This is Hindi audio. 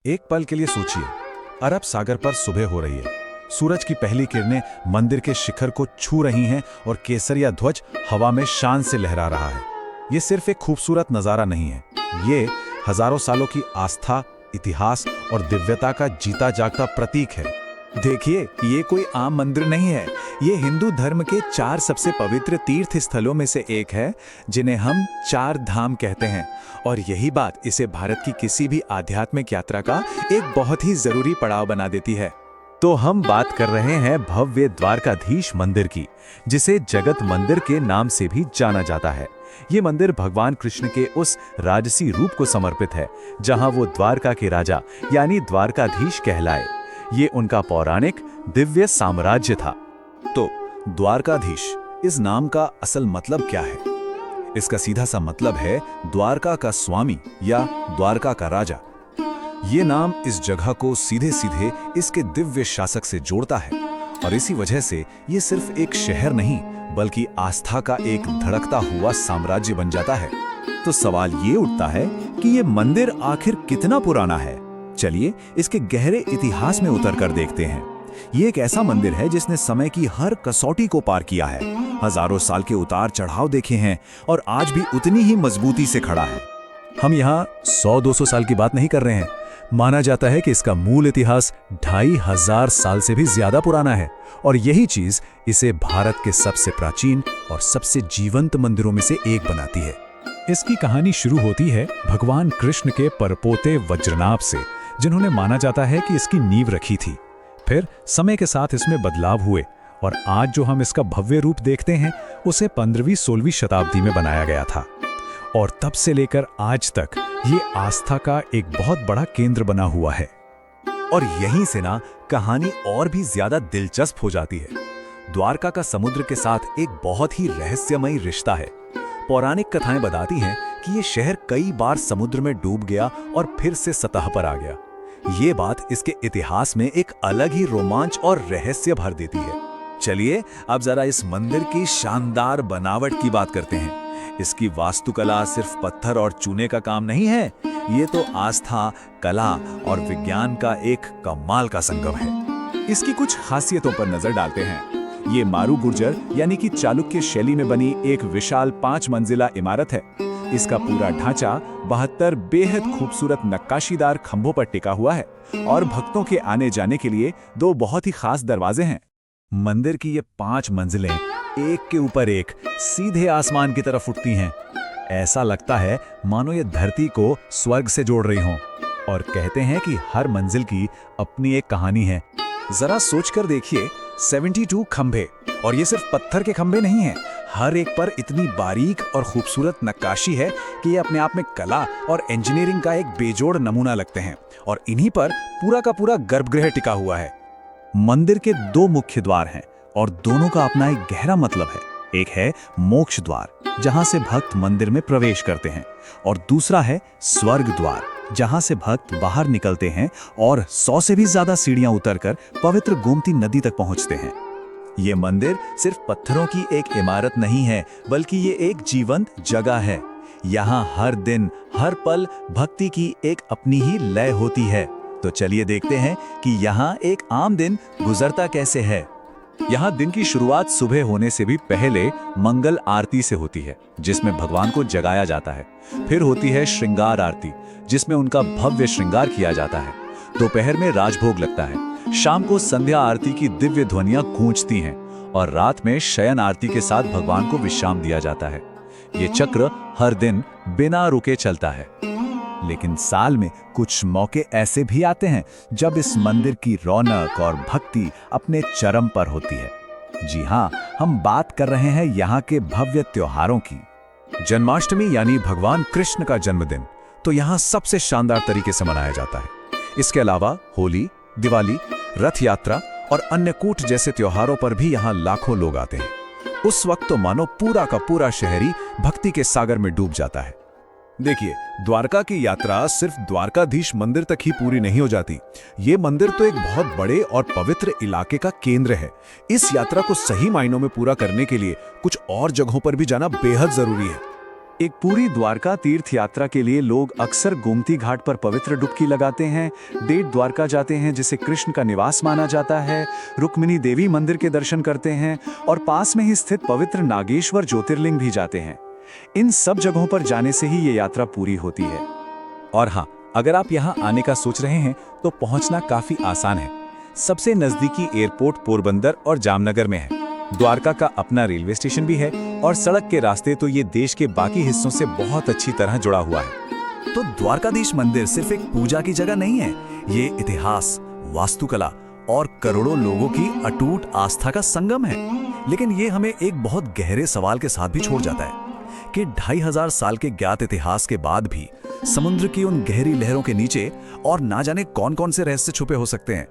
एक पल के लिए सोचिए, अरब सागर पर सुबह हो रही है। सूरज की पहली किरणें मंदिर के शिखर को छू रही हैं और केसरिया ध्वज हवा में शान से लहरा रहा है। ये सिर्फ एक खूबसूरत नज़ारा नहीं है, ये हजारों सालों की आस्था, इतिहास और दिव्यता का जीता जागता प्रतीक है। देखिए, ये कोई आम मंदिर नहीं है। ये हिंदू धर्म के 4 सबसे पवित्र तीर्थ स्थलों में से एक है, जिन्हें हम 4 धाम कहते हैं। और यही बात इसे भारत की किसी भी आध्यात्मिक यात्रा का एक बहुत ही जरूरी पड़ाव बना देती है। तो हम बात कर रहे हैं भव्य द्वारकाधीश मंदिर की, जिसे जगत मंदिर के नाम से भी जाना जाता है। ये मंदिर भगवान कृष्ण के उस राजसी रूप को समर्पित है, जहां वो द्वारका के राजा यानी द्वारकाधीश कहलाए। ये उनका पौराणिक दिव्य साम्राज्य था। तो द्वारकाधीश इस नाम का असल मतलब क्या है? इसका सीधा सा मतलब है द्वारका का स्वामी या द्वारका का राजा। ये नाम इस जगह को सीधे सीधे इसके दिव्य शासक से जोड़ता है और इसी वजह से ये सिर्फ एक शहर नहीं बल्कि आस्था का एक धड़कता हुआ साम्राज्य बन जाता है। तो सवाल ये उठता है कि ये मंदिर आखिर कितना पुराना है। चलिए इसके गहरे इतिहास में उतर कर देखते हैं। ये एक ऐसा मंदिर है जिसने समय की हर कसौटी को पार किया है, हजारों साल के उतार चढ़ाव देखे हैं और आज भी उतनी ही मजबूती से खड़ा है। हम यहाँ 100-200 साल की बात नहीं कर रहे हैं। माना जाता है कि इसका मूल इतिहास 2500 साल से भी ज्यादा पुराना है और यही चीज इसे भारत के सबसे प्राचीन और सबसे जीवंत मंदिरों में से एक बनाती है। इसकी कहानी शुरू होती है भगवान कृष्ण के परपोते वज्रनाभ से, जिन्होंने माना जाता है कि इसकी नींव रखी थी। फिर समय के साथ इसमें बदलाव हुए और आज जो हम इसका भव्य रूप देखते हैं उसे 15वीं-16वीं शताब्दी में बनाया गया था। और तब से लेकर आज तक ये आस्था का एक बहुत बड़ा केंद्र बना हुआ है। और यहीं से ना कहानी और भी ज्यादा दिलचस्प हो जाती है। द्वारका का समुद्र के साथ एक बहुत ही रहस्यमयी रिश्ता है। पौराणिक कथाएं बताती हैं कि ये शहर कई बार समुद्र में डूब गया और फिर से सतह पर आ गया। ये बात इसके इतिहास में एक अलग ही रोमांच और रहस्य भर देती है। चलिए अब जरा इस मंदिर की शानदार बनावट की बात करते हैं। इसकी वास्तुकला सिर्फ पत्थर और चूने का काम नहीं है, ये तो आस्था, कला और विज्ञान का एक कमाल का संगम है। इसकी कुछ खासियतों पर नजर डालते हैं। ये मारू गुर्जर यानी कि चालुक्य शैली में बनी एक विशाल 5 मंजिला इमारत है। इसका पूरा ढांचा 72 बेहद खूबसूरत नक्काशीदार खंभों पर टिका हुआ है और भक्तों के आने जाने के लिए 2 बहुत ही खास दरवाजे हैं। मंदिर की ये 5 मंजिलें एक के ऊपर एक सीधे आसमान की तरफ उठती हैं। ऐसा लगता है मानो ये धरती को स्वर्ग से जोड़ रही हों। और कहते हैं कि हर मंजिल की अपनी एक कहानी है। जरा सोचकर देखिए, 72 खंभे, और ये सिर्फ पत्थर के खंभे नहीं हैं। हर एक पर इतनी बारीक और खूबसूरत नक्काशी है कि ये अपने आप में कला और इंजीनियरिंग का एक बेजोड़ नमूना लगते हैं। और इन्हीं पर पूरा का पूरा गर्भगृह टिका हुआ है। मंदिर के 2 मुख्य द्वार हैं और दोनों का अपना एक गहरा मतलब है। एक है मोक्ष द्वार, जहां से भक्त मंदिर में प्रवेश करते हैं, और दूसरा है स्वर्ग द्वार, जहां से भक्त बाहर निकलते हैं और 100 से भी ज्यादा सीढ़ियां उतरकर पवित्र गोमती नदी तक पहुंचते हैं। ये मंदिर सिर्फ पत्थरों की एक इमारत नहीं है, बल्कि ये एक जीवंत जगह है। यहाँ हर दिन, हर पल भक्ति की एक अपनी ही लय होती है। तो चलिए देखते हैं कि यहाँ एक आम दिन गुजरता कैसे है। यहाँ दिन की शुरुआत सुबह होने से भी पहले मंगल आरती से होती है, जिसमें भगवान को जगाया जाता है। फिर होती है श्रृंगार आरती, जिसमें उनका भव्य श्रृंगार किया जाता है। दोपहर में राजभोग लगता है। शाम को संध्या आरती की दिव्य ध्वनियां गूंजती हैं और रात में शयन आरती के साथ भगवान को विश्राम दिया जाता है। ये चक्र हर दिन बिना रुके चलता है। लेकिन साल में कुछ मौके ऐसे भी आते हैं जब इस मंदिर की रौनक और भक्ति अपने चरम पर होती है। जी हाँ, हम बात कर रहे हैं यहाँ के भव्य त्योहारों की। जन्माष्टमी यानी भगवान कृष्ण का जन्मदिन तो यहाँ सबसे शानदार तरीके से मनाया जाता है। इसके अलावा होली, दिवाली, रथ यात्रा और अन्नकूट जैसे त्योहारों पर भी यहाँ लाखों लोग आते हैं। उस वक्त तो मानो पूरा का पूरा शहरी भक्ति के सागर में डूब जाता है। देखिए, द्वारका की यात्रा सिर्फ द्वारकाधीश मंदिर तक ही पूरी नहीं हो जाती। ये मंदिर तो एक बहुत बड़े और पवित्र इलाके का केंद्र है। इस यात्रा को सही मायनों में पूरा करने के लिए कुछ और जगहों पर भी जाना बेहद जरूरी है। एक पूरी द्वारका तीर्थ यात्रा के लिए लोग अक्सर गोमती घाट पर पवित्र डुबकी लगाते हैं, बेट द्वारका जाते हैं जिसे कृष्ण का निवास माना जाता है, रुक्मिणी देवी मंदिर के दर्शन करते हैं और पास में ही स्थित पवित्र नागेश्वर ज्योतिर्लिंग भी जाते हैं। इन सब जगहों पर जाने से ही ये यात्रा पूरी होती है। और हाँ, अगर आप यहाँ आने का सोच रहे हैं तो पहुँचना काफी आसान है। सबसे नजदीकी एयरपोर्ट पोरबंदर और जामनगर में है। द्वारका का अपना रेलवे स्टेशन भी है और सड़क के रास्ते तो ये देश के बाकी हिस्सों से बहुत अच्छी तरह जुड़ा हुआ है। तो द्वारकाधीश मंदिर सिर्फ एक पूजा की जगह नहीं है, ये इतिहास, वास्तुकला और करोड़ों लोगों की अटूट आस्था का संगम है। लेकिन ये हमें एक बहुत गहरे सवाल के साथ भी छोड़ जाता है कि 2500 साल के ज्ञात इतिहास के बाद भी समुद्र की उन गहरी लहरों के नीचे और ना जाने कौन कौन से रहस्य छुपे हो सकते हैं।